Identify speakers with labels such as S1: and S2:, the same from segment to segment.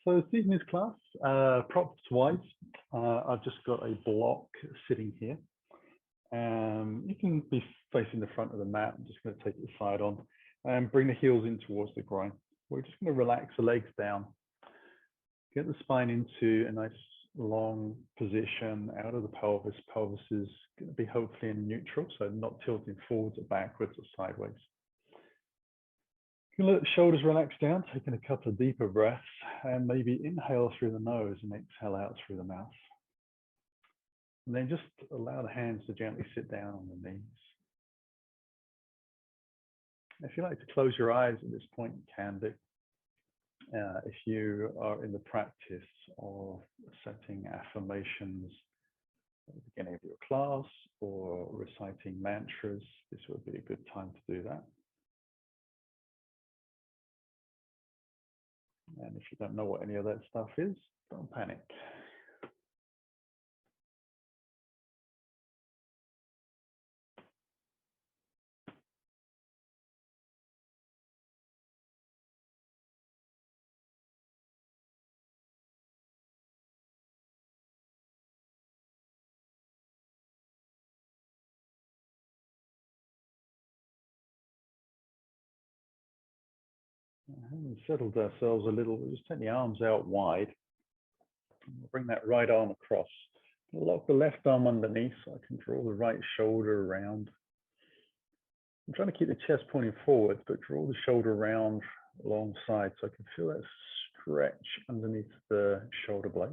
S1: So this evening's class, props wise, I've just got a block sitting here. You can be facing the front of the mat. I'm just going to take the side on and bring the heels in towards the groin. We're just going to relax the legs down, get the spine into a nice long position out of the pelvis. Pelvis is going to be hopefully in neutral, so not tilting forwards or backwards or sideways. You can let the shoulders relax down, taking a couple of deeper breaths, and maybe inhale through the nose and exhale out through the mouth. And then just allow the hands to gently sit down on the knees. If you like to close your eyes at this point, you can do. If you are in the practice of setting affirmations at the beginning of your class or reciting mantras, this would be a good time to do that. And if you don't know what any of that stuff is, don't panic. Having settled ourselves a little, we'll just take the arms out wide. We'll bring that right arm across. Lock the left arm underneath so I can draw the right shoulder around. I'm trying to keep the chest pointing forward, but draw the shoulder around alongside so I can feel that stretch underneath the shoulder blade.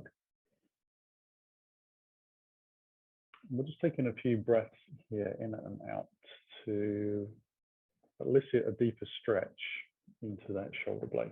S1: We're just taking a few breaths here in and out to elicit a deeper stretch into that shoulder blade.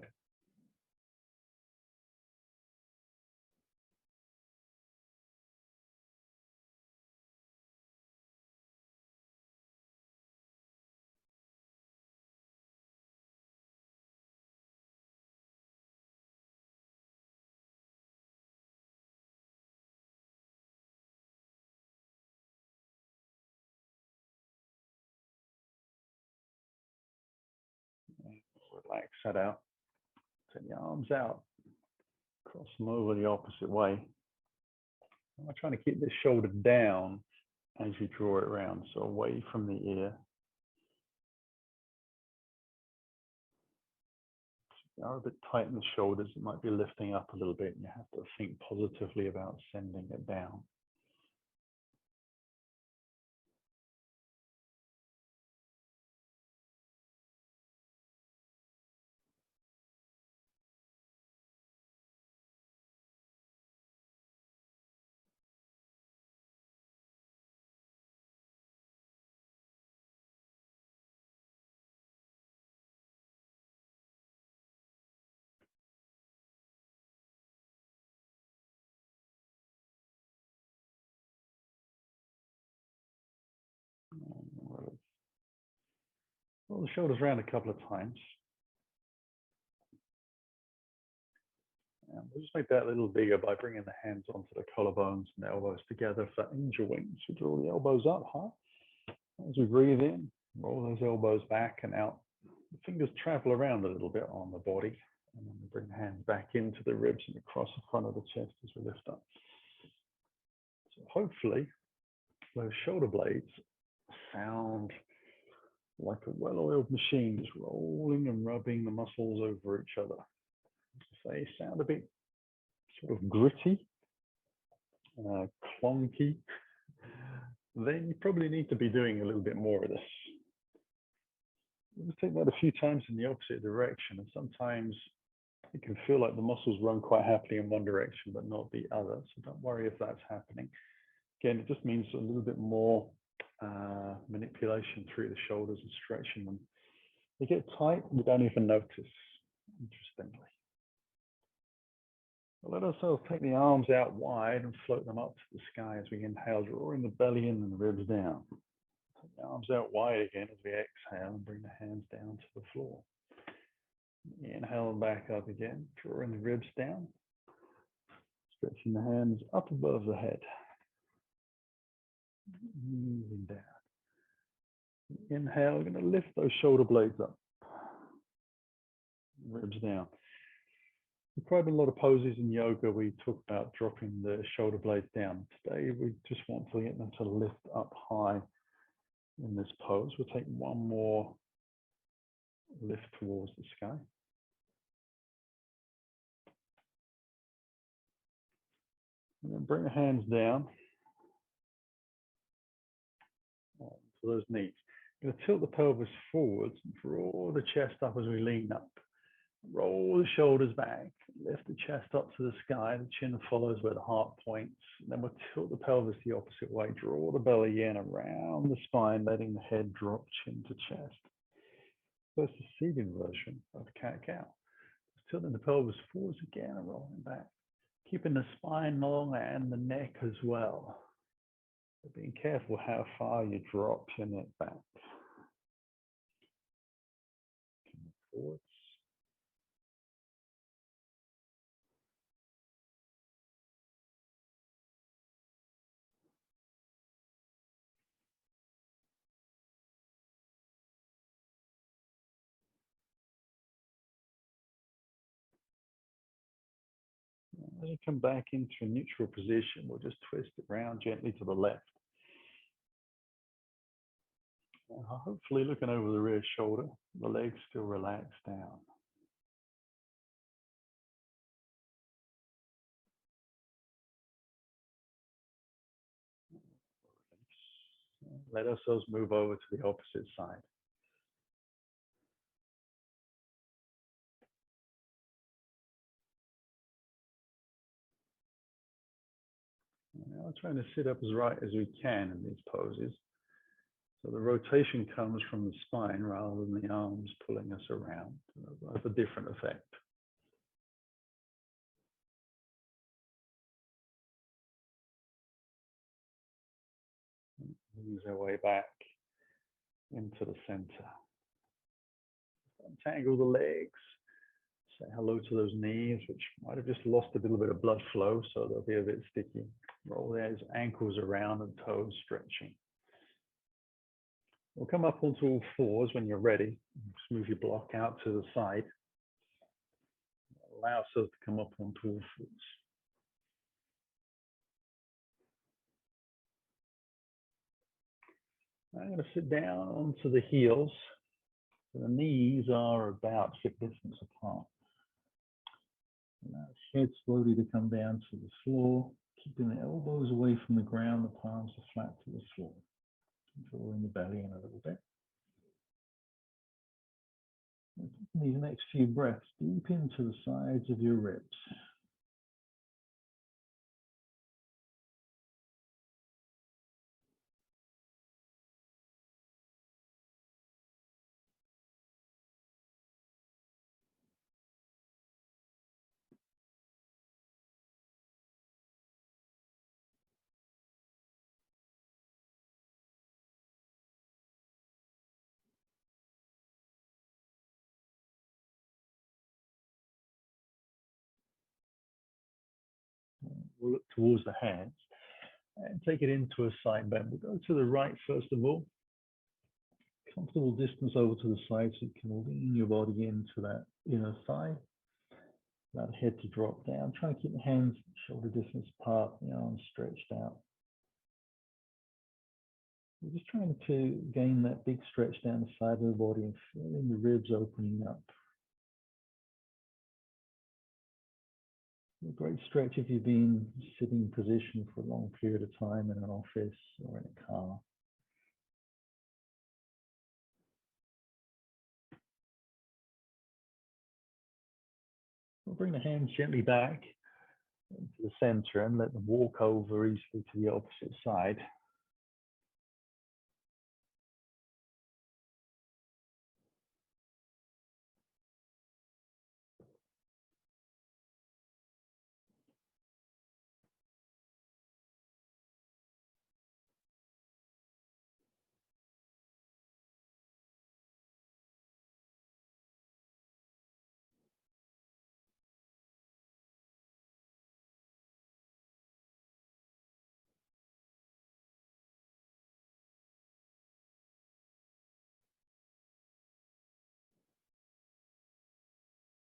S1: Relax that out. Take the arms out, cross them over the opposite way. I'm trying to keep this shoulder down as you draw it around, so away from the ear. If you are a bit tight in the shoulders, it might be lifting up a little bit, and you have to think positively about sending it down. Roll the shoulders around a couple of times. And we'll just make that a little bigger by bringing the hands onto the collarbones and the elbows together for angel wings. We draw the elbows up high. As we breathe in, roll those elbows back and out. The fingers travel around a little bit on the body. And then we bring the hands back into the ribs and across the front of the chest as we lift up. So hopefully, those shoulder blades sound like a well-oiled machine, just rolling and rubbing the muscles over each other. If they sound a bit sort of gritty, clunky, then you probably need to be doing a little bit more of this. We'll take that a few times in the opposite direction, and sometimes it can feel like the muscles run quite happily in one direction but not the other, so don't worry if that's happening. Again, it just means a little bit more manipulation through the shoulders and stretching them. They get tight, we don't even notice, interestingly. But let ourselves take the arms out wide and float them up to the sky as we inhale, drawing the belly in and the ribs down. Take the arms out wide again as we exhale and bring the hands down to the floor. Inhale and back up again, drawing the ribs down, stretching the hands up above the head. Moving down. Inhale, we're going to lift those shoulder blades up. Ribs down. There's quite a lot of poses in yoga. We talk about dropping the shoulder blades down. Today, we just want to get them to lift up high in this pose. We'll take one more lift towards the sky. And then bring the hands down to those knees. We're going to tilt the pelvis forwards and draw the chest up as we lean up. Roll the shoulders back, lift the chest up to the sky, the chin follows where the heart points. And then we'll tilt the pelvis the opposite way, draw the belly in around the spine, letting the head drop chin to chest. That's the seated version of cat-cow. Tilting the pelvis forwards again and rolling back, keeping the spine long and the neck as well. But being careful how far you drop your neck back. Forwards. As you come back into a neutral position, we'll just twist it round gently to the left. Hopefully looking over the rear shoulder, the legs still relaxed down. Let ourselves move over to the opposite side. Now we're trying to sit up as right as we can in these poses. So the rotation comes from the spine rather than the arms pulling us around. That's a different effect. Ease our way back into the center. Untangle the legs. Say hello to those knees, which might have just lost a little bit of blood flow, so they'll be a bit sticky. Roll those ankles around and toes stretching. We'll come up onto all fours when you're ready. Just move your block out to the side. Allow ourselves to come up onto all fours. I'm going to sit down onto the heels. So the knees are about hip distance apart. Allow the head slowly to come down to the floor, keeping the elbows away from the ground, the palms are flat to the floor. Drawing the belly in a little bit. These next few breaths deep into the sides of your ribs. We'll look towards the hands and take it into a side bend. We'll go to the right first of all. Comfortable distance over to the side so you can lean your body into that inner thigh. Allow the head to drop down. Try to keep the hands shoulder distance apart, the arms stretched out. We're just trying to gain that big stretch down the side of the body and feeling the ribs opening up. A great stretch if you've been sitting position for a long period of time in an office or in a car. We'll bring the hands gently back into the center and let them walk over easily to the opposite side.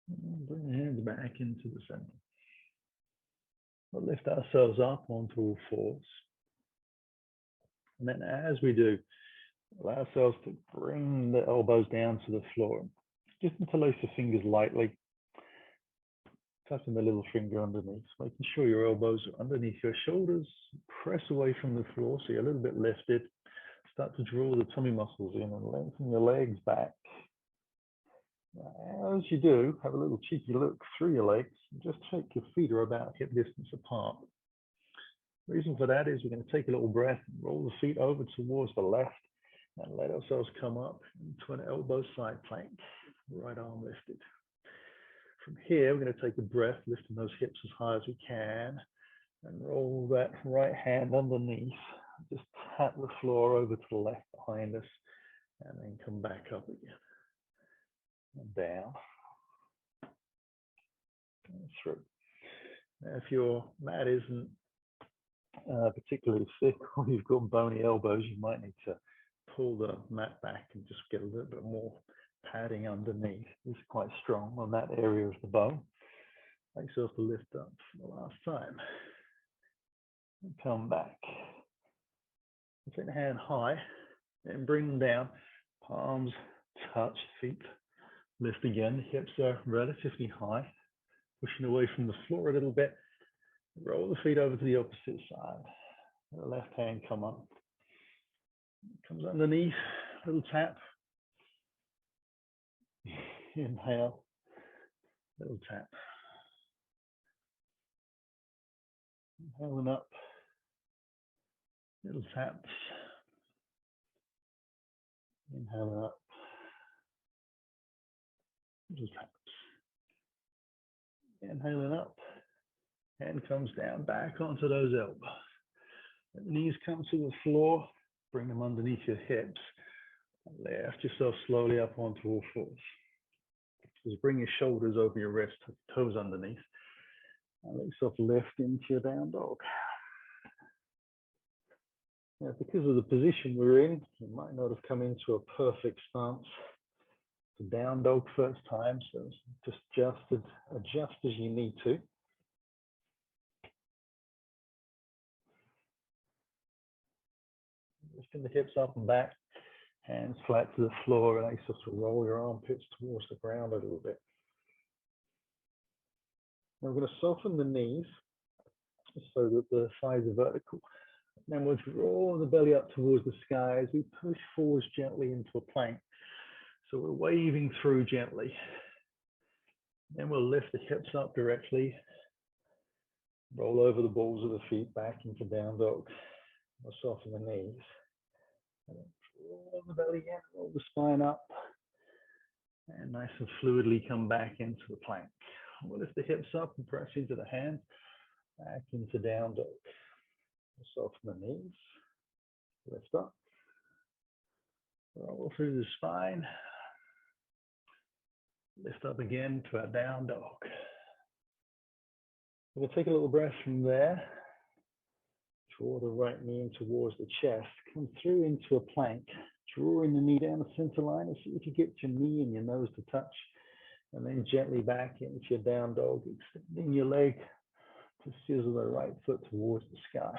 S1: Bring the hands back into the center. We'll lift ourselves up onto all fours. And then as we do, allow ourselves to bring the elbows down to the floor. Just interlace the fingers lightly, touching the little finger underneath, making sure your elbows are underneath your shoulders. Press away from the floor so you're a little bit lifted. Start to draw the tummy muscles in and lengthen your legs back. As you do, have a little cheeky look through your legs. Just check your feet are about hip distance apart. The reason for that is we're going to take a little breath, roll the feet over towards the left, and let ourselves come up into an elbow side plank, right arm lifted. From here, we're going to take a breath, lifting those hips as high as we can, and roll that right hand underneath. Just tap the floor over to the left behind us, and then come back up again. And down, and through. Now, if your mat isn't particularly thick or you've got bony elbows, you might need to pull the mat back and just get a little bit more padding underneath. It's quite strong on that area of the bone. Make yourself to lift up for the last time. And come back. Take the hand high and bring them down. Palms touch feet. Lift again. The hips are relatively high. Pushing away from the floor a little bit. Roll the feet over to the opposite side. The left hand come up. Comes underneath. Little tap. Inhale. Little tap. Inhaling up. Little taps. Inhaling up. Little taps. Inhaling up. Hand comes down, back onto those elbows. Let the knees come to the floor. Bring them underneath your hips. Lift yourself slowly up onto all fours. Just bring your shoulders over your wrists, toes underneath. And let yourself lift into your down dog. Now, because of the position we're in, you might not have come into a perfect stance. It's a down dog first time, so just adjust as you need to. Lifting the hips up and back, hands flat to the floor, and yourself to roll your armpits towards the ground a little bit. Now we're going to soften the knees so that the thighs are vertical. Then we'll draw the belly up towards the sky as we push forwards gently into a plank. So we're waving through gently. Then we'll lift the hips up directly. Roll over the balls of the feet back into down dog. We'll soften the knees. And then draw the belly in, roll the spine up. And nice and fluidly come back into the plank. We'll lift the hips up and press into the hands. Back into down dog. Soften the knees, lift up, roll through the spine, lift up again to our down dog. We'll take a little breath from there, draw the right knee in towards the chest, come through into a plank, drawing the knee down the center line and see if you get your knee and your nose to touch, and then gently back into your down dog, extending your leg to scissor the right foot towards the sky.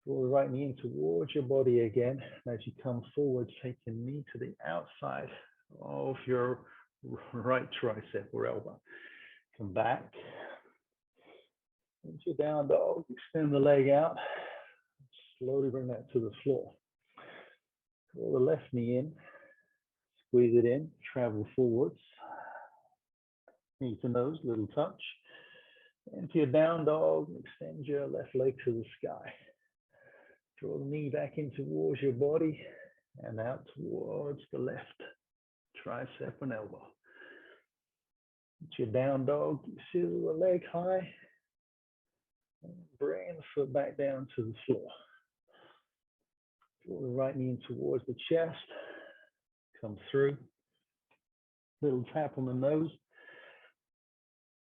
S1: Draw the right knee in towards your body again. And as you come forward, take your knee to the outside of your right tricep or elbow. Come back into down dog. Extend the leg out. Slowly bring that to the floor. Draw the left knee in. Squeeze it in. Travel forwards. Knee to nose, little touch. Into your down dog. Extend your left leg to the sky. Draw the knee back in towards your body and out towards the left tricep and elbow. It's your down dog. You scissor the leg high. And bring the foot back down to the floor. Draw the right knee in towards the chest. Come through. Little tap on the nose.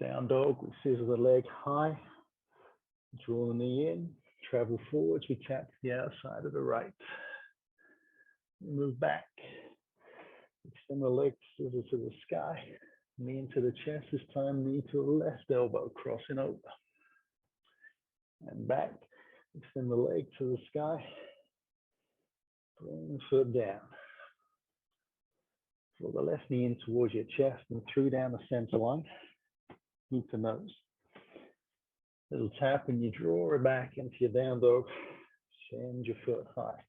S1: Down dog. We scissor the leg high. Draw the knee in. Travel forwards, we tap to the outside of the right. Move back. Extend the legs to the sky. Knee into the chest this time, knee to the left elbow, crossing over. And back, extend the leg to the sky. Bring the foot down. Draw the left knee in towards your chest and through down the center line. Knee to nose. Little tap and you draw it back into your down dog. Send your foot high.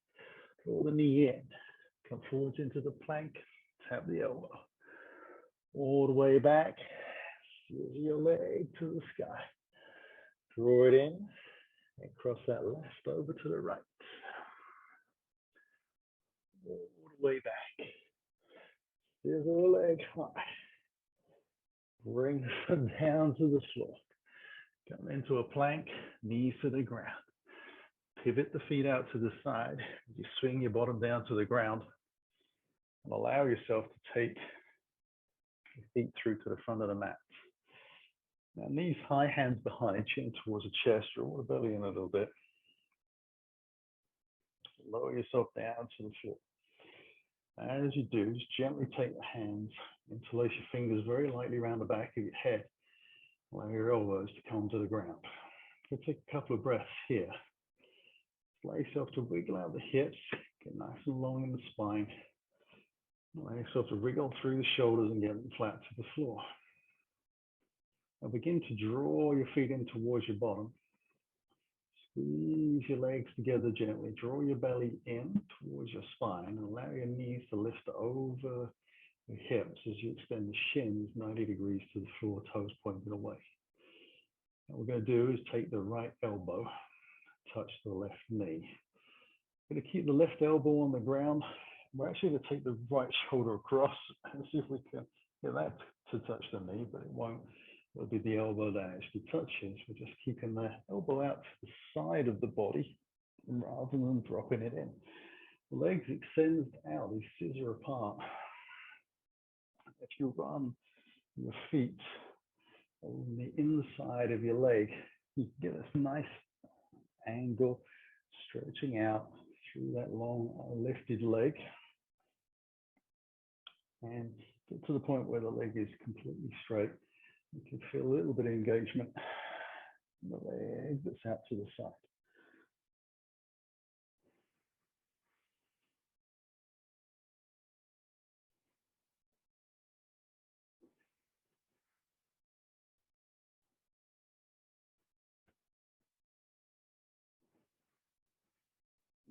S1: Draw the knee in. Come forwards into the plank. Tap the elbow. All the way back. Scissor your leg to the sky. Draw it in and cross that left over to the right. All the way back. Scissor the leg high. Bring the foot down to the floor. Come into a plank, knees to the ground. Pivot the feet out to the side. You swing your bottom down to the ground and allow yourself to take your feet through to the front of the mat. Now knees high, hands behind, chin towards the chest. Draw the belly in a little bit. Lower yourself down to the floor. As you do, just gently take the hands, interlace your fingers very lightly around the back of your head. Allow your elbows to come to the ground. So take a couple of breaths here. Allow yourself to wiggle out the hips, get nice and long in the spine. Allow yourself to wriggle through the shoulders and get them flat to the floor. Now begin to draw your feet in towards your bottom. Squeeze your legs together gently. Draw your belly in towards your spine and allow your knees to lift over the hips as you extend the shins 90 degrees to the floor, toes pointed away. What we're going to do is take the right elbow, touch the left knee. We're going to keep the left elbow on the ground. We're actually going to take the right shoulder across and see if we can get that to touch the knee, but it won't. It'll be the elbow that actually touches. We're just keeping the elbow out to the side of the body rather than dropping it in. The legs extend out, they scissor apart. If you run your feet on the inside of your leg, you can get this nice angle stretching out through that long lifted leg and get to the point where the leg is completely straight. You can feel a little bit of engagement in the leg that's out to the side.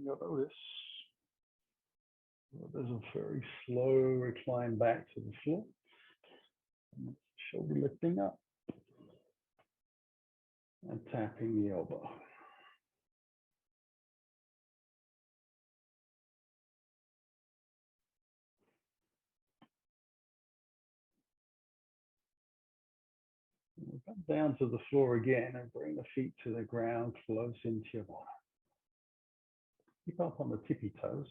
S1: You'll notice there's a very slow recline back to the floor. And shoulder lifting up and tapping the elbow. We'll come down to the floor again and bring the feet to the ground close into your bottom. Keep up on the tippy toes.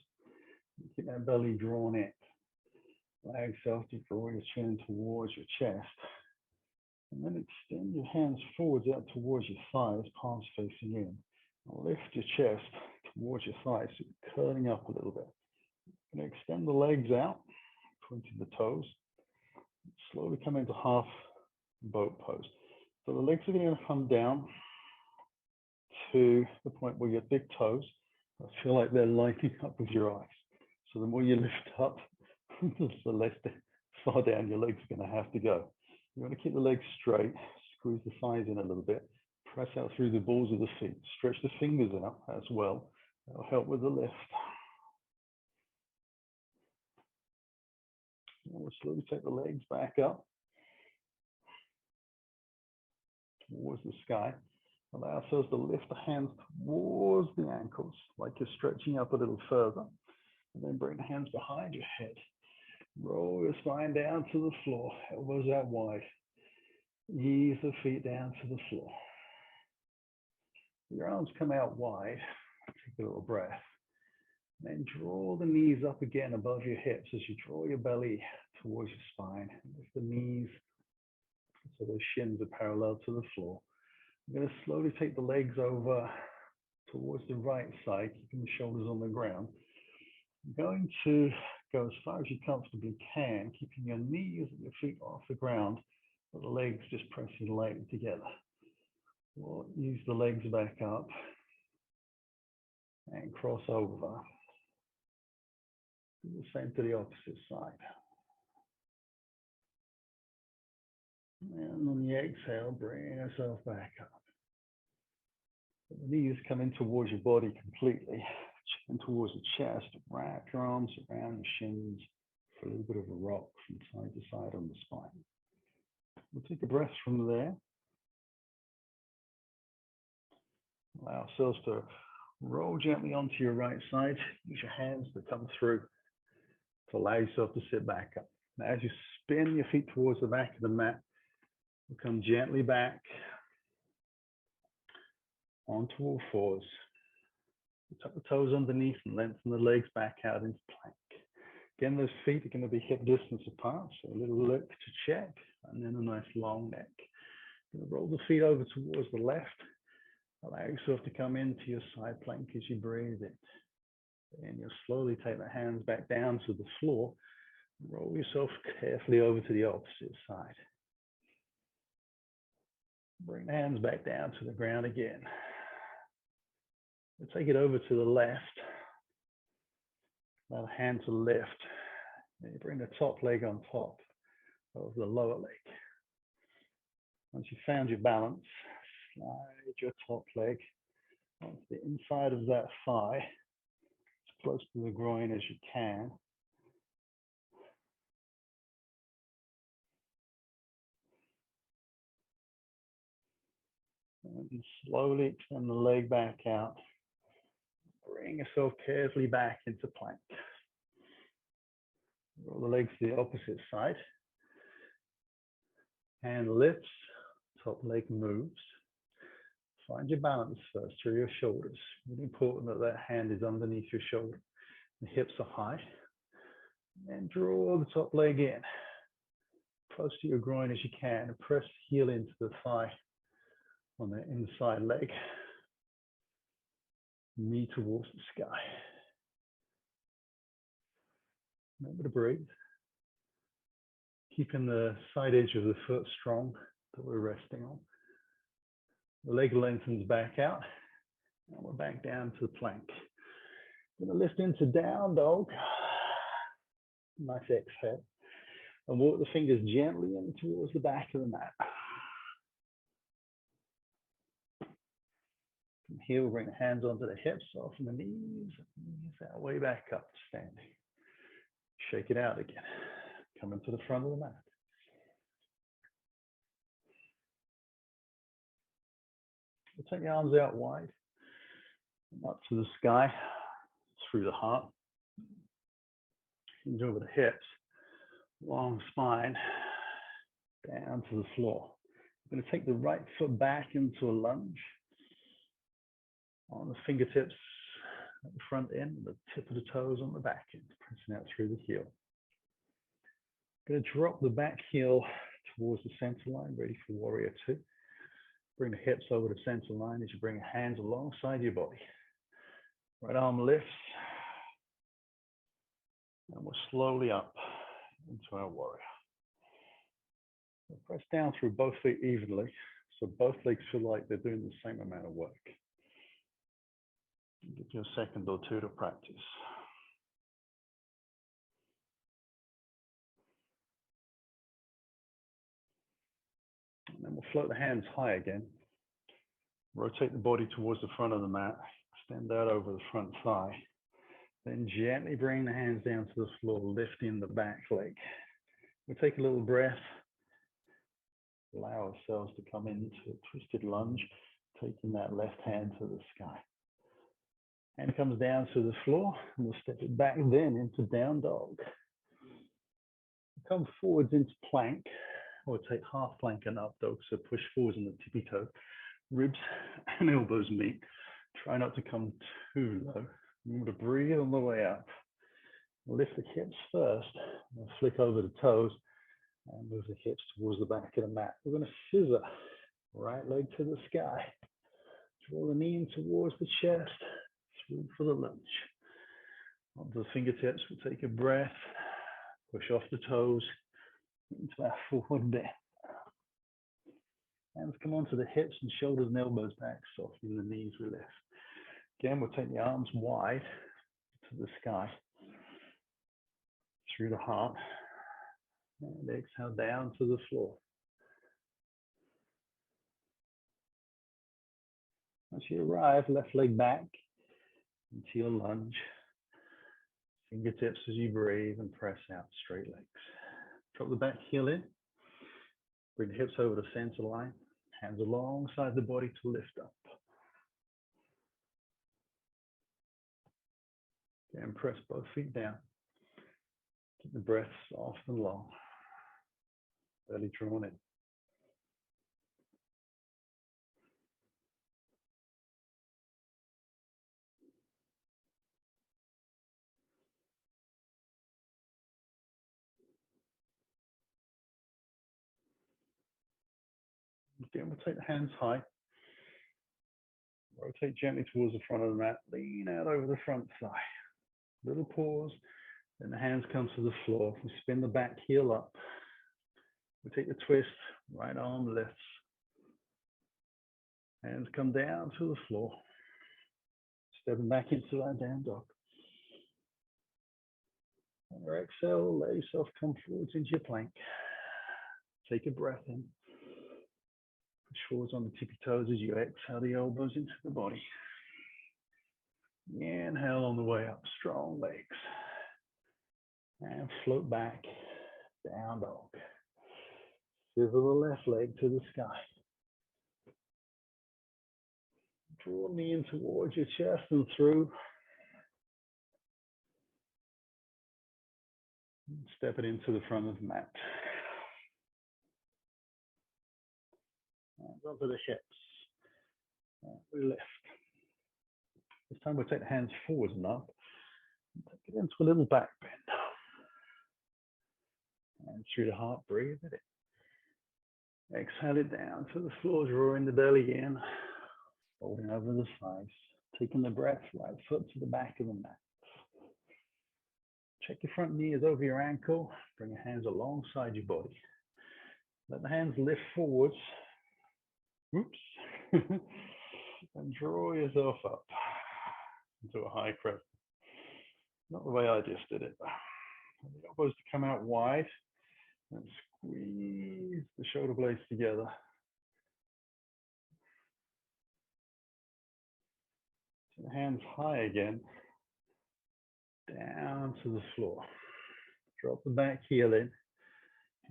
S1: Keep that belly drawn in. Allow yourself to draw your chin towards your chest. And then extend your hands forwards out towards your thighs, palms facing in. And lift your chest towards your thighs, so you're curling up a little bit. You're going to extend the legs out, pointing the toes. Slowly come into half boat pose. So the legs are going to come down to the point where your big toes feel like they're lighting up with your eyes. So the more you lift up, the less far down your legs are going to have to go. You want to keep the legs straight, squeeze the thighs in a little bit, press out through the balls of the feet, stretch the fingers out as well. That'll help with the lift. Now we'll slowly take the legs back up towards the sky. Allow ourselves to lift the hands towards the ankles, like you're stretching up a little further. And then bring the hands behind your head. Roll your spine down to the floor, elbows out wide. Ease the feet down to the floor. Your arms come out wide. Take a little breath. Then draw the knees up again above your hips as you draw your belly towards your spine. Lift the knees so those shins are parallel to the floor. I'm going to slowly take the legs over towards the right side, keeping the shoulders on the ground. I'm going to Go as far as you comfortably can, keeping your knees and your feet off the ground, but the legs just pressing lightly together. We'll use the legs back up and cross over. Do the same to the opposite side. And on the exhale, bring yourself back up. The knees come in towards your body completely, chin towards the chest. Wrap your arms around your shins for a little bit of a rock from side to side on the spine. We'll take a breath from there. Allow ourselves to roll gently onto your right side. Use your hands to come through to allow yourself to sit back up. Now, as you spin your feet towards the back of the mat, we'll come gently back onto all fours. Tuck the toes underneath and lengthen the legs back out into plank. Again, those feet are going to be hip distance apart, so a little look to check, and then a nice long neck. You're going to roll the feet over towards the left. Allow yourself to come into your side plank as you breathe in. And you'll slowly take the hands back down to the floor. Roll yourself carefully over to the opposite side. Bring the hands back down to the ground again. We'll take it over to the left. Allow the hand to lift. Then you bring the top leg on top of the lower leg. Once you've found your balance, slide your top leg onto the inside of that thigh, as close to the groin as you can. And slowly extend the leg back out. Bring yourself carefully back into plank. Roll the legs to the opposite side. Hand lifts, top leg moves. Find your balance first through your shoulders. Really important that that hand is underneath your shoulder. The hips are high. And draw the top leg in, close to your groin as you can, and press the heel into the thigh on the inside leg. Knee towards the sky. Remember to breathe. Keeping the side edge of the foot strong that we're resting on. The leg lengthens back out, and we're back down to the plank. We're going to lift into down dog. Nice exhale. And walk the fingers gently in towards the back of the mat. From here, we'll bring the hands onto the hips, soften the knees, knees that way back up to standing. Shake it out again. Come into the front of the mat. We'll take the arms out wide, up to the sky, through the heart. Hinge over the hips, long spine, down to the floor. We're going to take the right foot back into a lunge. On the fingertips at the front end, the tip of the toes on the back end, pressing out through the heel. Going to drop the back heel towards the center line, ready for warrior two. Bring the hips over the center line as you bring your hands alongside your body. Right arm lifts. And we're slowly up into our warrior. We'll press down through both feet evenly, so both legs feel like they're doing the same amount of work. Give you a second or two to practice. And then we'll float the hands high again. Rotate the body towards the front of the mat. Extend out over the front thigh. Then gently bring the hands down to the floor, lifting the back leg. We'll take a little breath. Allow ourselves to come into a twisted lunge, taking that left hand to the sky. Hand comes down to the floor, and we'll step it back then into down dog. Come forwards into plank, or take half plank and up dog, so push forwards on the tippy toe. Ribs and elbows meet. Try not to come too low. Remember to breathe on the way up. Lift the hips first, and flick over the toes, and move the hips towards the back of the mat. We're going to scissor, right leg to the sky. Draw the knee in towards the chest. Through for the lunge. Onto the fingertips, we'll take a breath, push off the toes into our forward bend. Hands come onto the hips and shoulders and elbows back, softening the knees we lift. Again, we'll take the arms wide to the sky, through the heart, and exhale down to the floor. Once you arrive, left leg back into your lunge. Fingertips as you breathe and press out straight legs. Drop the back heel in. Bring the hips over the center line. Hands alongside the body to lift up. And press both feet down. Keep the breath soft and long. Belly drawn in. Again, we'll take the hands high. Rotate gently towards the front of the mat. Lean out over the front thigh. Little pause. Then the hands come to the floor. We spin the back heel up. We take the twist. Right arm lifts. Hands come down to the floor. Stepping back into our down dog. On your exhale, let yourself come forwards into your plank. Take a breath in. Push forwards on the tippy toes as you exhale the elbows into the body. Inhale on the way up, strong legs. And float back, down dog. Swivel the left leg to the sky. Draw the knee in towards your chest and through. Step it into the front of the mat. And onto the hips. And we lift. This time we'll take the hands forwards and up. And take it into a little back bend. And through the heart, breathe it in. Exhale it down to the floor, drawing the belly in. Folding over the thighs. Taking the breath, right foot to the back of the mat. Check your front knee is over your ankle. Bring your hands alongside your body. Let the hands lift forwards. Oops. And draw yourself up into a high crescent. Not the way I just did it. The elbows to come out wide and squeeze the shoulder blades together. So the hands high again. Down to the floor. Drop the back heel in.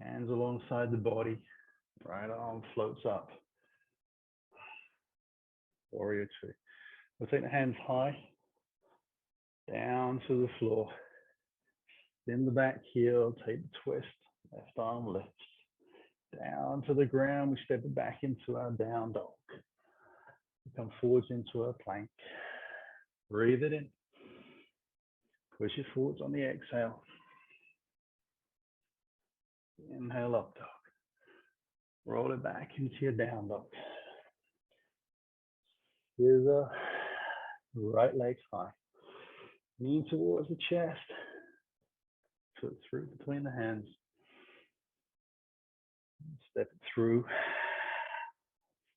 S1: Hands alongside the body. Right arm floats up. Warrior two. We'll take the hands high. Down to the floor. Then the back heel. Take the twist. Left arm lifts. Down to the ground. We step it back into our down dog. We come forwards into our plank. Breathe it in. Push it forwards on the exhale. Inhale up dog. Roll it back into your down dog. Here's the right leg high. Lean towards the chest. Foot through between the hands. Step it through.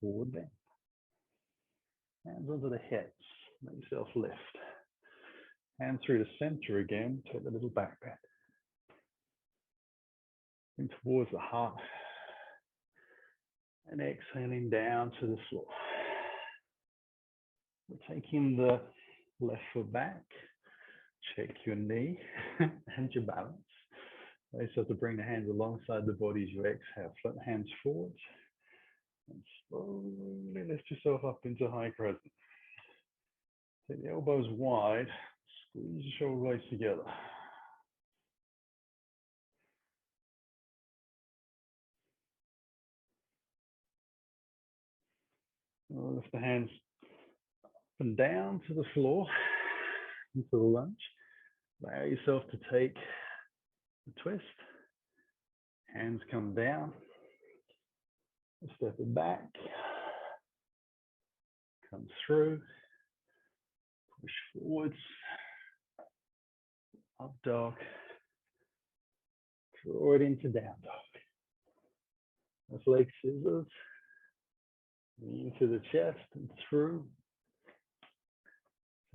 S1: Forward bend. Hands onto the hips. Let yourself lift. Hand through the center again. Take the little back bend. In towards the heart. And exhaling down to the floor. We're taking the left foot back. Check your knee and your balance. You have to bring the hands alongside the body as you exhale. Float the hands forward. And slowly lift yourself up into high crescent. Take the elbows wide. Squeeze your shoulder blades together. Lift the hands up and down to the floor, into the lunge. Allow yourself to take the twist. Hands come down. Step it back. Come through. Push forwards. Up dog. Draw it into down dog. That's leg scissors. Into the chest and through.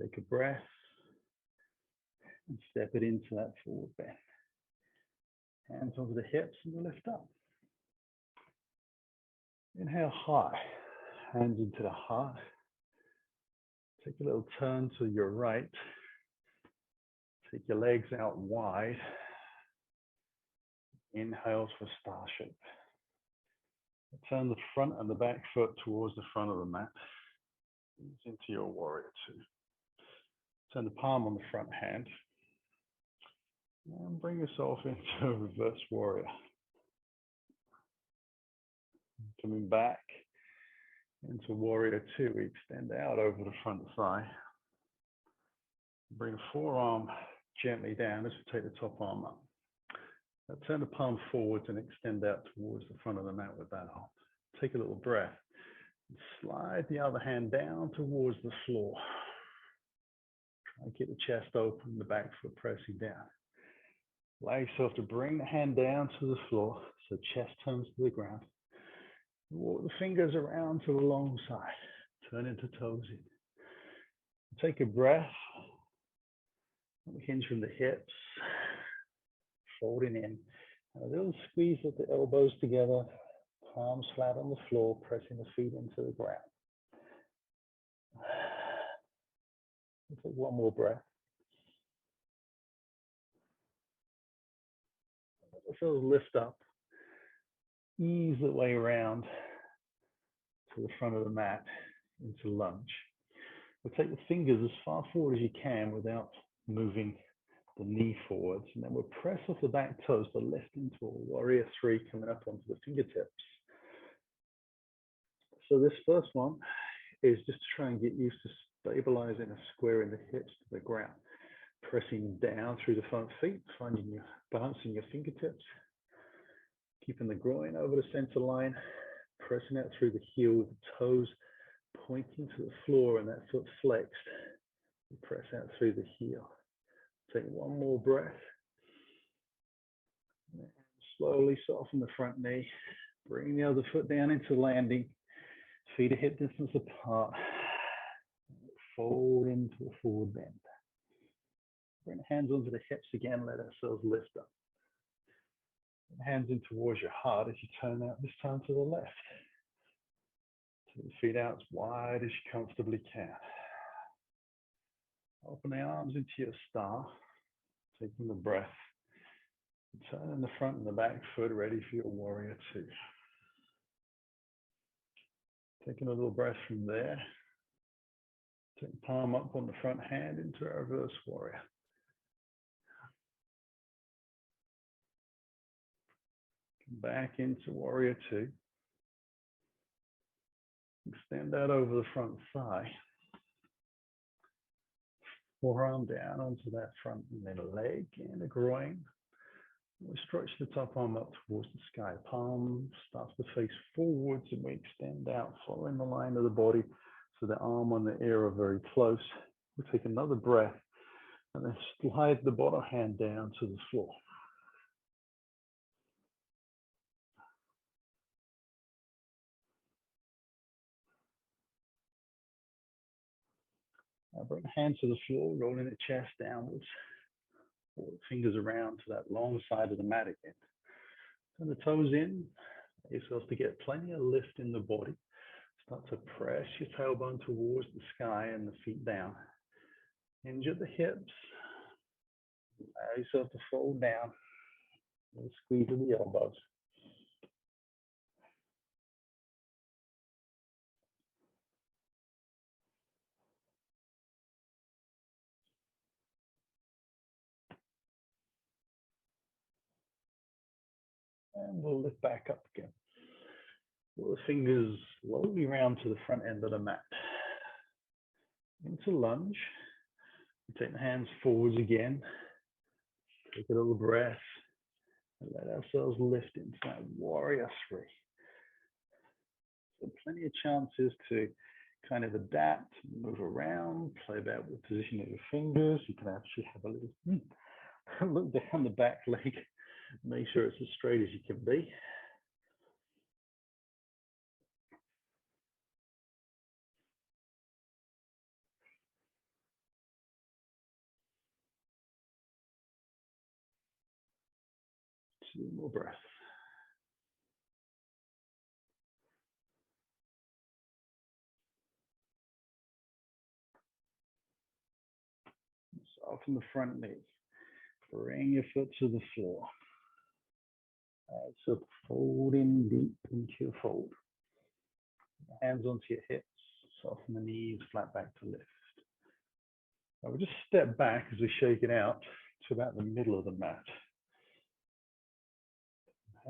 S1: Take a breath and step it into that forward bend. Hands over the hips and lift up. Inhale high, hands into the heart. Take a little turn to your right. Take your legs out wide. Inhale for star shape. Turn the front and the back foot towards the front of the mat. Ease into your warrior two. Turn the palm on the front hand. And bring yourself into a reverse warrior. Coming back into warrior two, we extend out over the front thigh. Bring the forearm gently down as we take the top arm up. Now turn the palm forwards and extend out towards the front of the mat with that arm. Take a little breath. Slide the other hand down towards the floor. Try to keep the chest open, the back foot pressing down. Allow yourself to bring the hand down to the floor so chest turns to the ground. Walk the fingers around to the long side. Turn into toes in. Take a breath. Hinge from the hips. Folding in. And a little squeeze of the elbows together. Palms flat on the floor, pressing the feet into the ground. Take one more breath. Let yourself lift up. Ease the way around to the front of the mat into lunge. We'll take the fingers as far forward as you can without moving the knee forwards. And then we'll press off the back toes to lift into a warrior three, coming up onto the fingertips. So this first one is just to try and get used to stabilizing and squaring the hips to the ground. Pressing down through the front feet, balancing your fingertips. Keeping the groin over the center line, pressing out through the heel with the toes pointing to the floor and that foot flexed. You press out through the heel. Take one more breath. And slowly soften the front knee. Bring the other foot down into landing. Feet are hip distance apart. Fold into a forward bend. Bring the hands onto the hips again. Let ourselves lift up. Hands in towards your heart as you turn out, this time to the left. Take the feet out as wide as you comfortably can. Open the arms into your star, taking the breath. Turn the front and the back foot, ready for your warrior two. Taking a little breath from there. Take the palm up on the front hand into a reverse warrior. Back into warrior two. Extend out over the front thigh. Forearm down onto that front middle leg and the groin. We stretch the top arm up towards the sky. Palm starts to face forwards and we extend out, following the line of the body so the arm and the ear are very close. We take another breath and then slide the bottom hand down to the floor. Now bring the hands to the floor, rolling the chest downwards. Pull the fingers around to that long side of the mat again. Turn the toes in. Allow yourself to get plenty of lift in the body. Start to press your tailbone towards the sky and the feet down. Hinge at the hips. Allow yourself to fold down. And squeeze at the elbows. And we'll lift back up again. Pull the fingers slowly round to the front end of the mat. Into lunge. Take the hands forwards again. Take a little breath. And let ourselves lift into that warrior three. So plenty of chances to kind of adapt, move around, play about with the position of your fingers. You can actually have a little Look down the back leg, make sure it's as straight as you can be. Two more breaths. Soften the front knees. Bring your foot to the floor. So fold in deep into your fold. Hands onto your hips. Soften the knees, flat back to lift. Now we'll just step back as we shake it out to about the middle of the mat.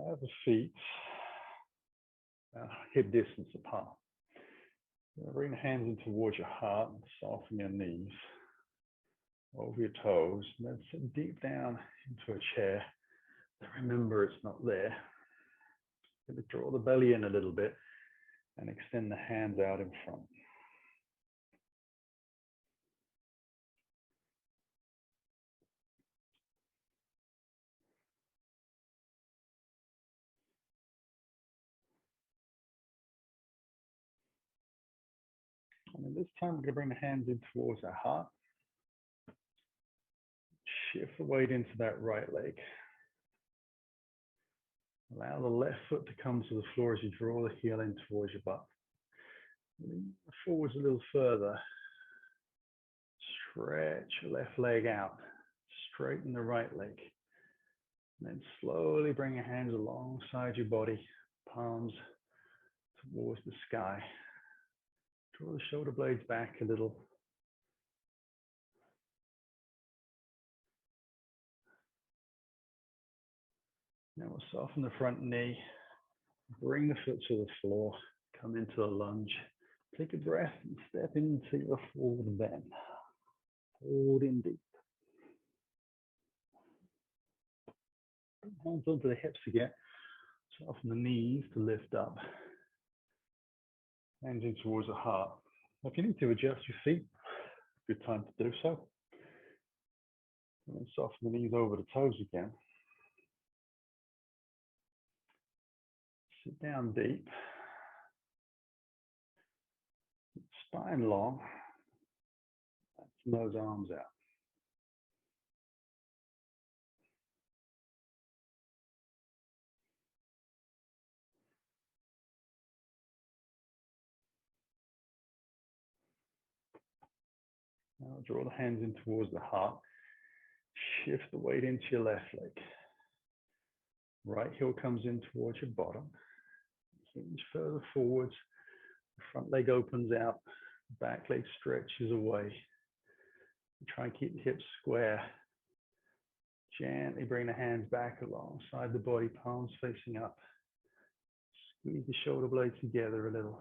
S1: Have the feet hip distance apart. Bring the hands in towards your heart and soften your knees over your toes. And then sit deep down into a chair. Remember, it's not there. Maybe draw the belly in a little bit and extend the hands out in front. And then this time, we're going to bring the hands in towards our heart. Shift the weight into that right leg. Allow the left foot to come to the floor as you draw the heel in towards your butt. Lean forwards a little further. Stretch your left leg out. Straighten the right leg. And then slowly bring your hands alongside your body, palms towards the sky. Draw the shoulder blades back a little. Now we'll soften the front knee. Bring the foot to the floor. Come into a lunge. Take a breath and step into your forward bend. Hold in deep. Hands onto the hips again. Soften the knees to lift up. Hands in towards the heart. If you need to adjust your feet, good time to do so. And then soften the knees over the toes again. Sit down deep. Spine long. Those arms out. Now draw the hands in towards the heart. Shift the weight into your left leg. Right heel comes in towards your bottom. Hinge further forwards. The front leg opens out. Back leg stretches away. Try and keep the hips square. Gently bring the hands back alongside the body, palms facing up. Squeeze the shoulder blades together a little.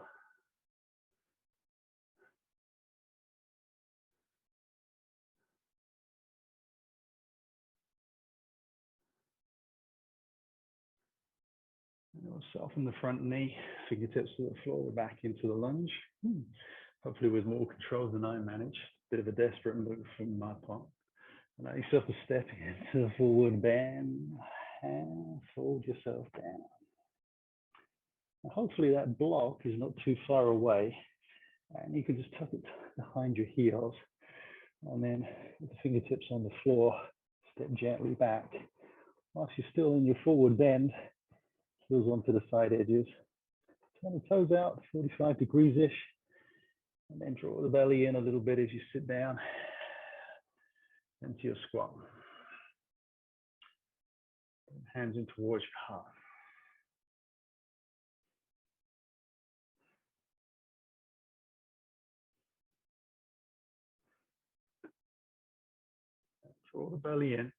S1: And we'll soften the front knee, fingertips to the floor, we're back into the lunge. Hopefully with more control than I managed. Bit of a desperate move from my part. Allow yourself to step into the forward bend and fold yourself down. Now hopefully that block is not too far away, and you can just tuck it behind your heels, and then with the fingertips on the floor, step gently back. Whilst you're still in your forward bend, heels onto the side edges. Turn the toes out, 45 degrees-ish, and then draw the belly in a little bit as you sit down into your squat. Hands in towards your heart. Draw the belly in.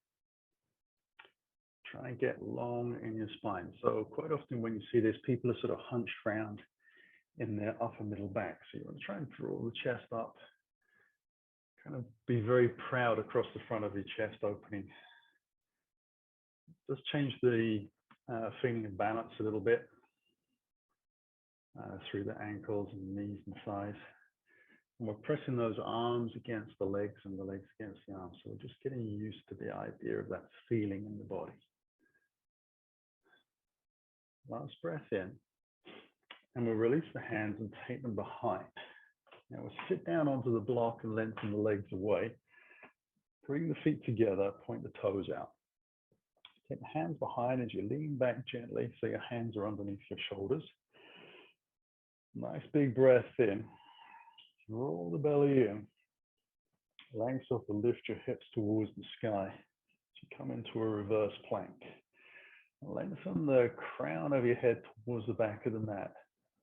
S1: Try and get long in your spine. So quite often when you see this, people are sort of hunched round in their upper middle back. So you want to try and draw the chest up. Kind of be very proud across the front of your chest opening. Just change the feeling of balance a little bit through the ankles and knees and thighs. And we're pressing those arms against the legs and the legs against the arms. So we're just getting used to the idea of that feeling in the body. Last breath in. And we'll release the hands and take them behind. Now we'll sit down onto the block and lengthen the legs away. Bring the feet together, point the toes out. Take the hands behind as you lean back gently so your hands are underneath your shoulders. Nice big breath in. Roll the belly in. Allow yourself to lift your hips towards the sky as you come into a reverse plank. Lengthen the crown of your head towards the back of the mat.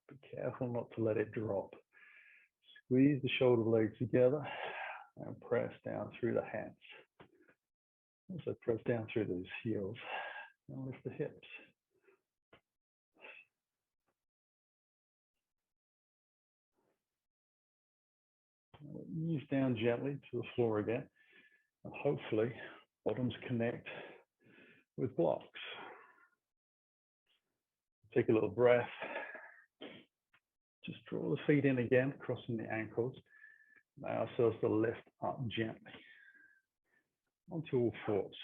S1: Be careful not to let it drop. Squeeze the shoulder blades together and press down through the hands. Also press down through those heels and lift the hips. Ease down gently to the floor again, and hopefully bottoms connect with blocks. Take a little breath. Just draw the feet in again, crossing the ankles. Allow ourselves to lift up gently onto all fours.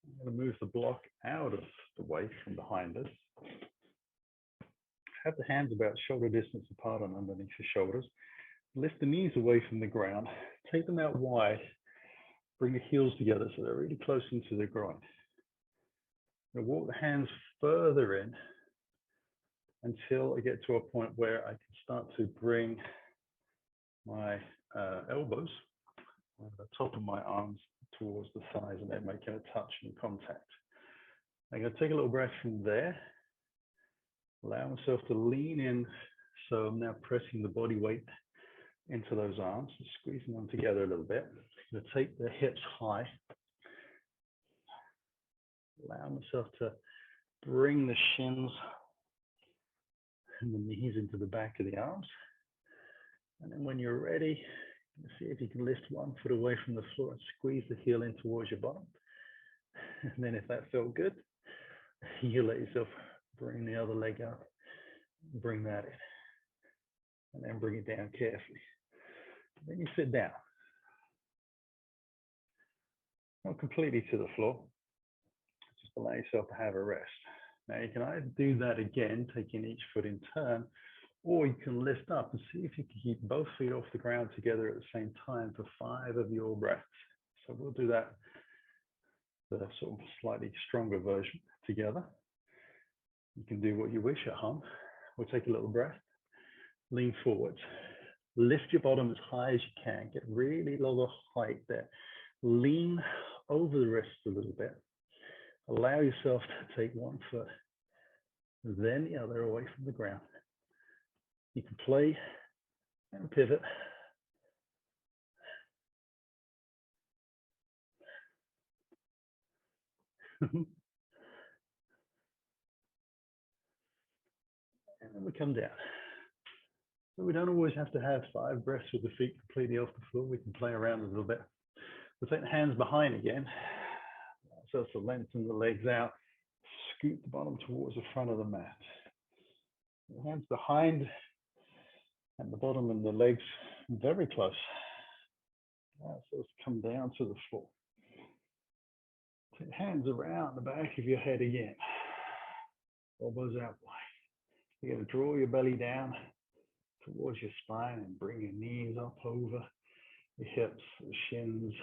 S1: I'm going to move the block out of the way from behind us. Have the hands about shoulder distance apart and underneath your shoulders. Lift the knees away from the ground. Take them out wide. Bring the heels together so they're really close into the groin. Now walk the hands further in until I get to a point where I can start to bring my elbows on the top of my arms towards the thighs, and they're making a touch and contact. I'm going to take a little breath from there. Allow myself to lean in. So I'm now pressing the body weight into those arms, squeezing them together a little bit. I'm going to take the hips high. Allow myself to bring the shins and the knees into the back of the arms. And then when you're ready, see if you can lift one foot away from the floor and squeeze the heel in towards your bottom. And then if that felt good, you let yourself bring the other leg up, bring that in, and then bring it down carefully. Then you sit down. Not completely to the floor. Just allow yourself to have a rest. Now you can either do that again, taking each foot in turn, or you can lift up and see if you can keep both feet off the ground together at the same time for 5 of your breaths. So we'll do that, the sort of slightly stronger version together. You can do what you wish at home. We'll take a little breath, lean forwards, lift your bottom as high as you can, get really low height there. Lean over the wrists a little bit. Allow yourself to take one foot, then the other away from the ground. You can play and pivot. And then we come down. So we don't always have to have 5 breaths with the feet completely off the floor. We can play around a little bit. We'll take the hands behind again. So to lengthen the legs out, scoot the bottom towards the front of the mat. The hands behind and the bottom and the legs very close. So let's come down to the floor. Take hands around the back of your head again. Elbows out wide. You're going to draw your belly down towards your spine and bring your knees up over the hips, the shins,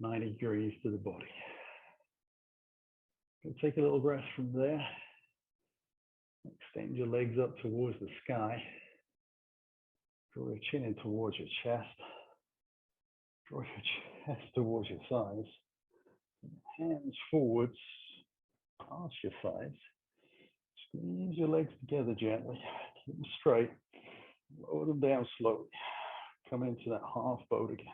S1: 90 degrees to the body. Take a little breath from there. Extend your legs up towards the sky. Draw your chin in towards your chest. Draw your chest towards your thighs. Hands forwards, past your thighs. Squeeze your legs together gently. Keep them straight. Lower them down slowly. Come into that half boat again.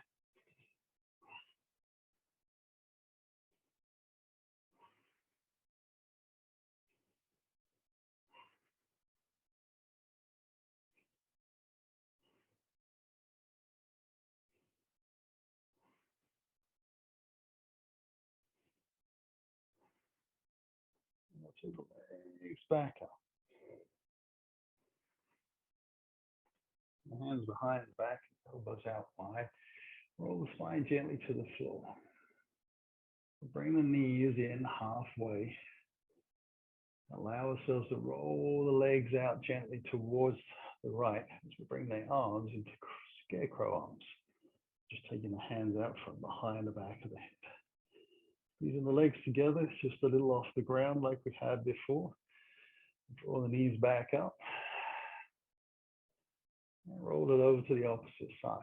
S1: Take the legs back up. The hands hands behind the back, elbows out wide. Roll the spine gently to the floor. Bring the knees in halfway. Allow ourselves to roll the legs out gently towards the right as we bring the arms into scarecrow arms. Just taking the hands out from behind the back of the head. Using the legs together, just a little off the ground like we had before. Draw the knees back up. And roll it over to the opposite side.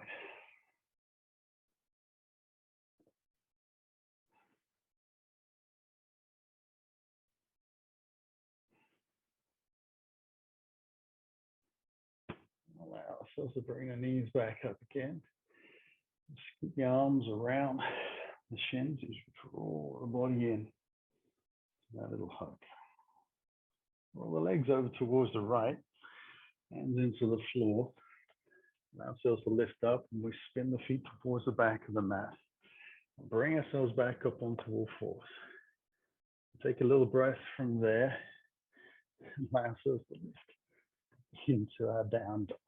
S1: Allow ourselves to bring the knees back up again. Scoop the arms around the shins as you draw the body in. That little hug. Roll the legs over towards the right, hands into the floor. Allow ourselves to lift up and we spin the feet towards the back of the mat. Bring ourselves back up onto all fours. Take a little breath from there. Allow ourselves to lift into our down dog.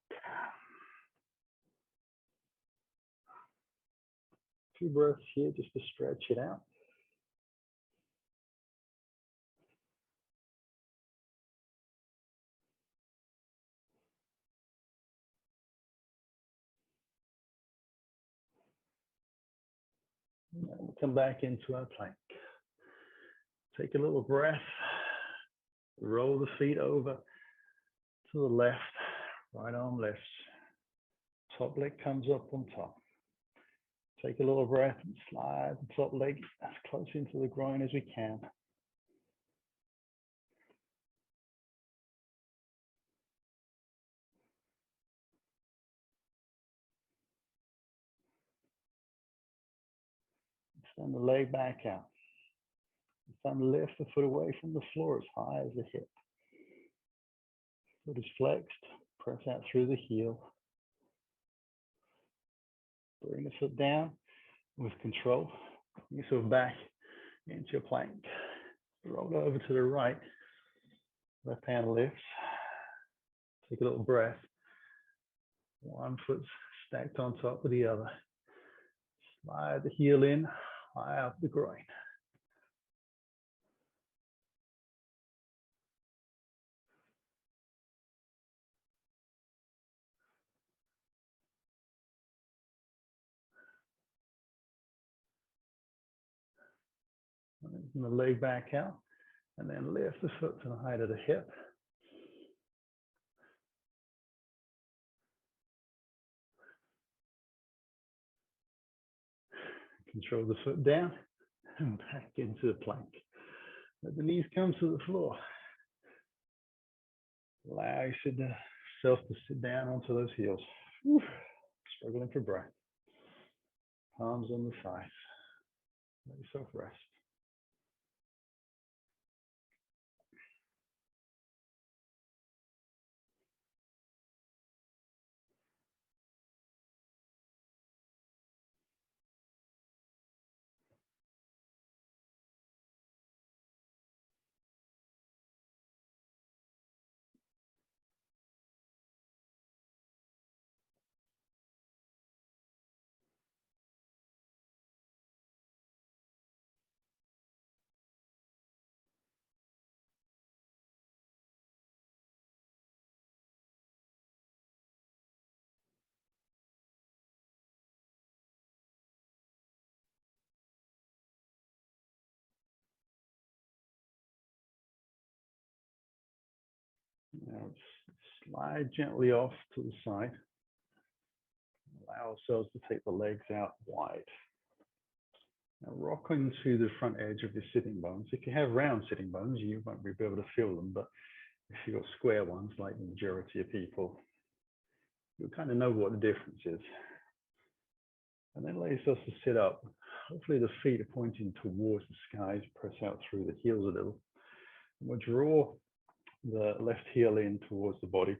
S1: 2 breaths here just to stretch it out. And we'll come back into our plank. Take a little breath. Roll the feet over to the left. Right arm lifts. Top leg comes up on top. Take a little breath and slide the top leg as close into the groin as we can. Extend the leg back out. It's time to lift the foot away from the floor as high as the hip. Foot is flexed. Press out through the heel. Bring the foot down with control. Bring yourself back into your plank. Roll over to the right. Left hand lifts. Take a little breath. One foot stacked on top of the other. Slide the heel in, high up the groin. And the leg back out, and then lift the foot to the height of the hip. Control the foot down and back into the plank. Let the knees come to the floor. Allow yourself to sit down onto those heels. Whew. Struggling for breath. Palms on the thighs. Let yourself rest. Now slide gently off to the side. Allow ourselves to take the legs out wide. Now rock into the front edge of your sitting bones. If you have round sitting bones, you won't be able to feel them, but if you've got square ones, like the majority of people, you'll kind of know what the difference is. And then allow yourself to sit up. Hopefully the feet are pointing towards the skies. Press out through the heels a little. And we'll draw the left heel in towards the body.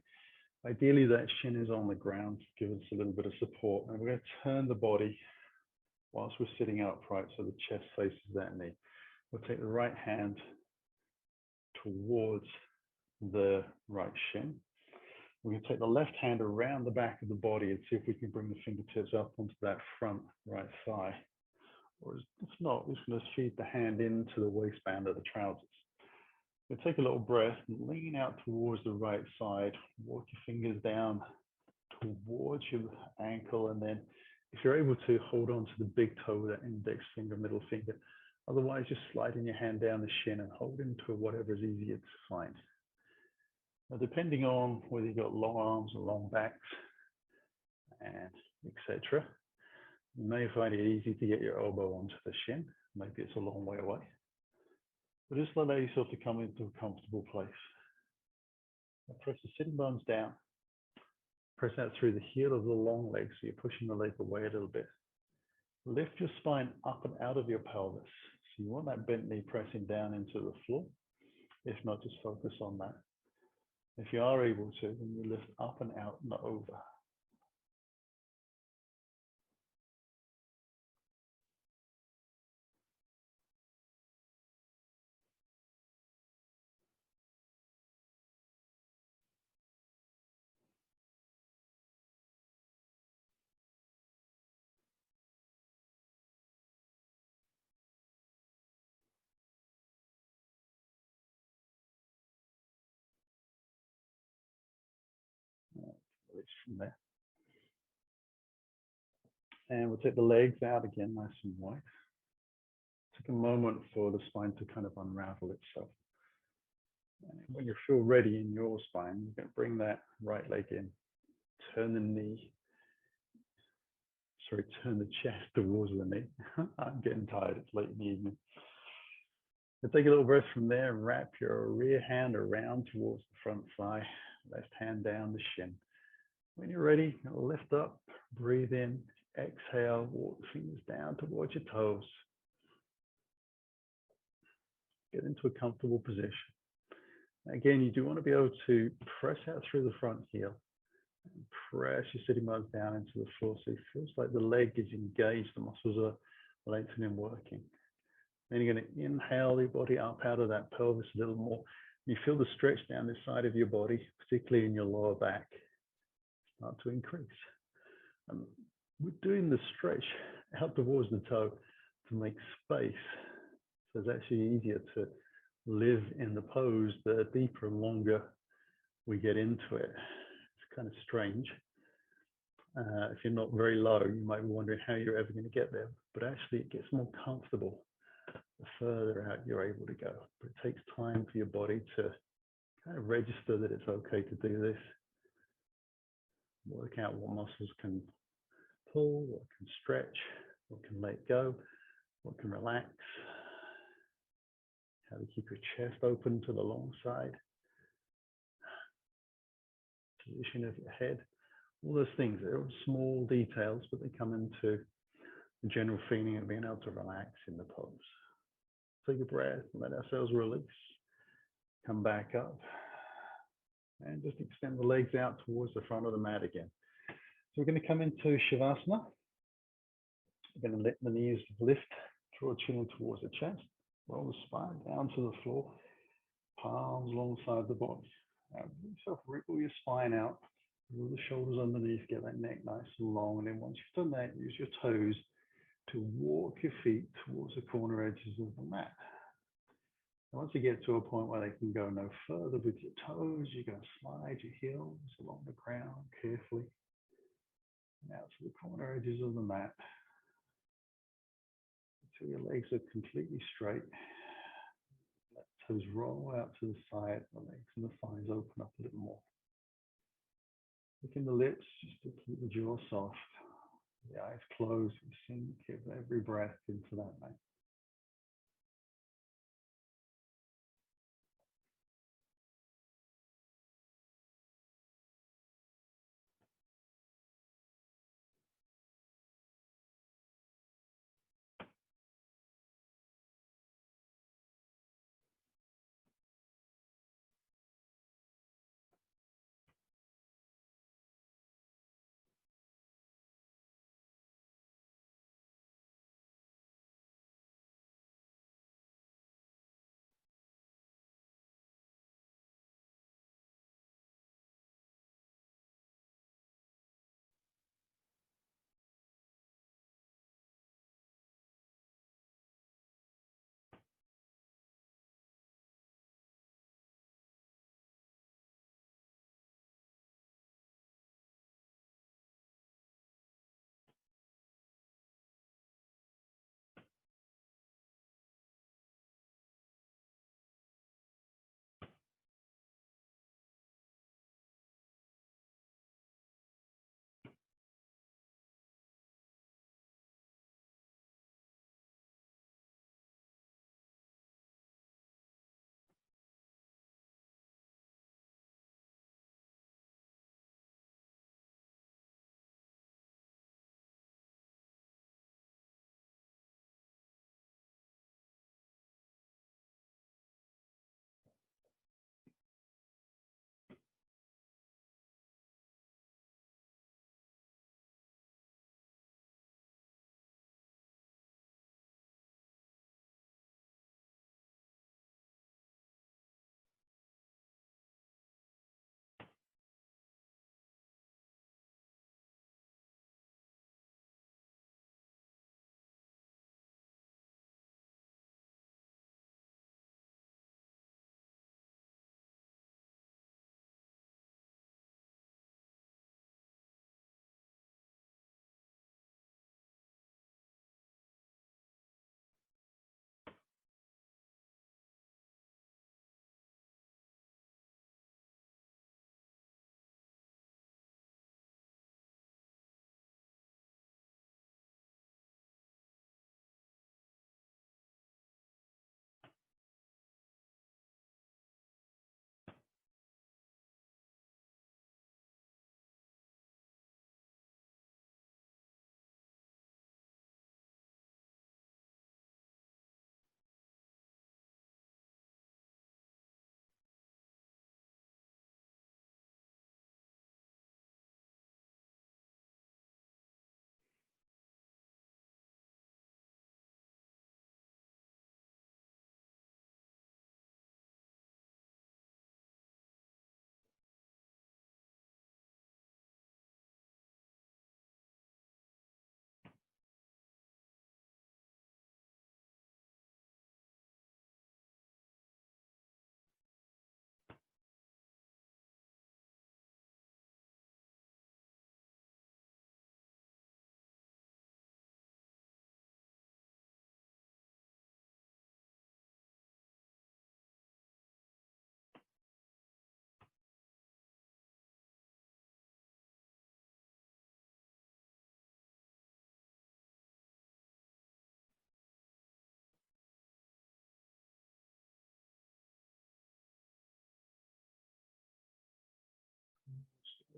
S1: Ideally, that shin is on the ground to give us a little bit of support. And we're going to turn the body whilst we're sitting upright so the chest faces that knee. We'll take the right hand towards the right shin. We're going to take the left hand around the back of the body and see if we can bring the fingertips up onto that front right thigh. Or if not, we're just going to feed the hand into the waistband of the trousers. We'll take a little breath and lean out towards the right side. Walk your fingers down towards your ankle, and then if you're able to, hold on to the big toe, that index finger, middle finger. Otherwise, just sliding your hand down the shin and hold into whatever is easier to find. Now, depending on whether you've got long arms or long backs, and etc., you may find it easy to get your elbow onto the shin. Maybe it's a long way away. But just allow yourself to come into a comfortable place. Now press the sitting bones down. Press out through the heel of the long leg, so you're pushing the leg away a little bit. Lift your spine up and out of your pelvis. So you want that bent knee pressing down into the floor. If not, just focus on that. If you are able to, then you lift up and out and over. Release from there. And we'll take the legs out again, nice and wide. Take a moment for the spine to kind of unravel itself. And when you feel ready in your spine, you're going to bring that right leg in. Turn the chest towards the knee. I'm getting tired, it's late in the evening. So take a little breath from there and wrap your rear hand around towards the front thigh, left hand down the shin. When you're ready, lift up, breathe in, exhale, walk the fingers down towards your toes. Get into a comfortable position. Again, you do want to be able to press out through the front heel and press your sitting bones down into the floor so it feels like the leg is engaged, the muscles are lengthening and working. Then you're going to inhale your body up out of that pelvis a little more. You feel the stretch down this side of your body, particularly in your lower back, start to increase. We're doing the stretch out towards the toe to make space. So it's actually easier to live in the pose the deeper and longer we get into it. It's kind of strange. If you're not very low, you might be wondering how you're ever going to get there. But actually, it gets more comfortable the further out you're able to go. But it takes time for your body to kind of register that it's okay to do this. Work out what muscles can pull, what can stretch, what can let go, what can relax. How to keep your chest open to the long side. Position of your head. All those things, they're small details, but they come into the general feeling of being able to relax in the pose. Take a breath and let ourselves release. Come back up. And just extend the legs out towards the front of the mat again. So we're going to come into Shavasana. We're going to let the knees lift, draw chin towards the chest. Roll the spine down to the floor. Palms alongside the body. So wriggle your spine out. Roll the shoulders underneath, get that neck nice and long. And then once you've done that, use your toes to walk your feet towards the corner edges of the mat. And once you get to a point where they can go no further with your toes, you're going to slide your heels along the ground carefully. And out to the corner edges of the mat. Until your legs are completely straight. Let the toes roll out to the side, the legs and the thighs open up a little more. Look in the lips just to keep the jaw soft. The eyes closed, you sink every breath into that mat.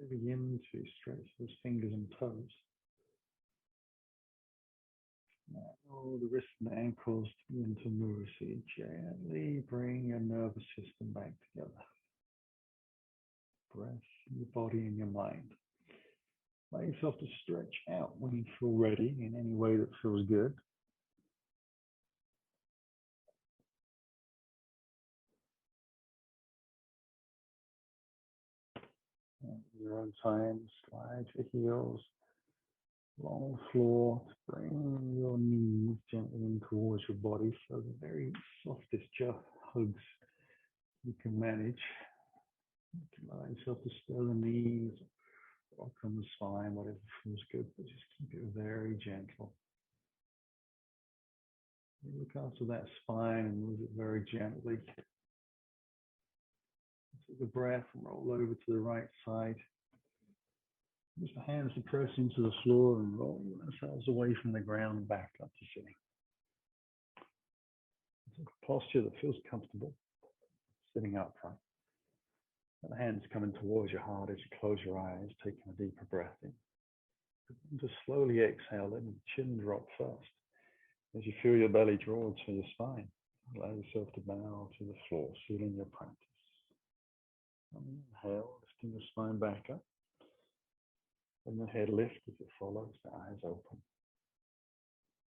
S1: Begin to stretch those fingers and toes. Now, all the wrists and ankles begin to move. So you gently bring your nervous system back together. Breath in your body and your mind. Allow yourself to stretch out when you feel ready in any way that feels good. At your own time, slide your heels along the floor. Bring your knees gently in towards your body. So the very softest hugs you can manage. You can allow yourself to stir the knees, rock on the spine, whatever feels good, but just keep it very gentle. You look after that spine and move it very gently. Take a breath and roll over to the right side. Use the hands to press into the floor and roll ourselves away from the ground and back up to sitting. Take a posture that feels comfortable, sitting upright. And the hands coming towards your heart as you close your eyes, taking a deeper breath in. And just slowly exhale, let the chin drop first. As you feel your belly draw to your spine, allow yourself to bow to the floor, sealing your practice. Inhale, lifting the spine back up. And the head lift as it follows, the eyes open.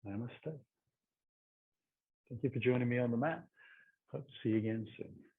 S1: Namaste. Thank you for joining me on the mat. Hope to see you again soon.